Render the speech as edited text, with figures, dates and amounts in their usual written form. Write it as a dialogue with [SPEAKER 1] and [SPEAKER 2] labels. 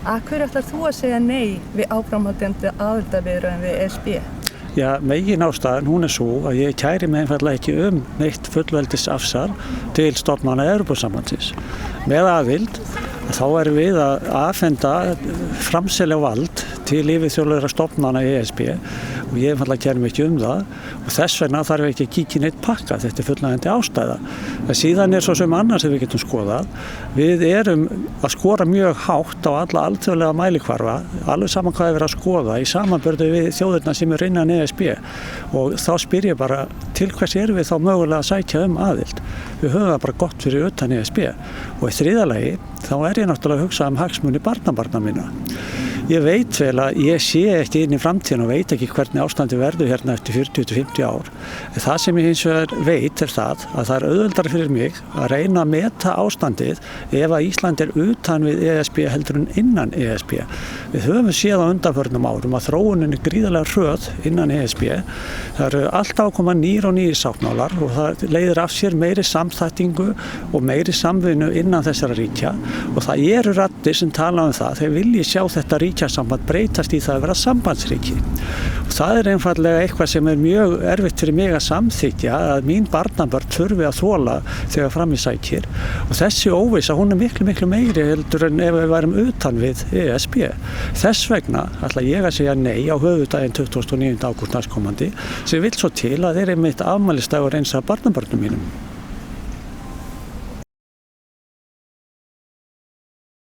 [SPEAKER 1] Af hverju ætlar þú að segja nei við áframhaldandi aðildarviðræðum við ESB?
[SPEAKER 2] Já, megin ástæðan hún svo að ég kæri mig einfaldlega ekki neitt fullveldisafsal til stofnana Evrópusambandsins. Með aðild þá erum við að afhenda framselja vald til yfirþjóðlegra stofnana ESB og ég einfaldlega kæri mig ekki það og þess vegna þarf ekki að kíkja neitt pakka, þetta er fullnægjandi ástæða. En síðan svo sem annars sem við getum skoðað, við erum að skora mjög hátt á alla alþjóðlega mælikvarða, alveg saman hvað er verið að skoða í samanburði við þjóðirna sem innan ESB og þá spyr ég bara til hvers erum við þá mögulega að sækja aðild. Við höfum það bara gott fyrir utan ESB og í þriðja lagi þá ég náttúrulega að hugsa hagsmuni barnabarna mína. Ég veit vel að ég sé ekki inn í framtíðin og veit ekki hvernig ástandi verður hérna eftir 40-50 ár. Það sem ég hins vegar veit það að það auðveldara fyrir mig að reyna að meta ástandið ef að Ísland utan við ESB heldur en innan ESB. Við höfum séð á undanförnum árum að þróunin gríðarlega hröð innan ESB. Það eru alltaf að koma nýr og nýr sáttmálar og það leiðir af sér meiri samþættingu og meiri samvinnu innan þessara ríkja og það eru raddir sem tala það. Þeir vilji sjá þetta ríkjasamband breytast í það að vera sambandsríki. Og það einfallega eitthvað sem mjög erfitt fyrir mig að samþykja að mín barnabörn þurfi að þola þegar fram í sækir. Og þessi óvissa, hún miklu meiri heldur en ef við værum utan við ESB. Þess vegna ætla ég að segja nei á höfuðdaginn 29. ágúst næstkomandi sem vill svo til að þeir einmitt afmælisdagur eins af barnabörnum mínum.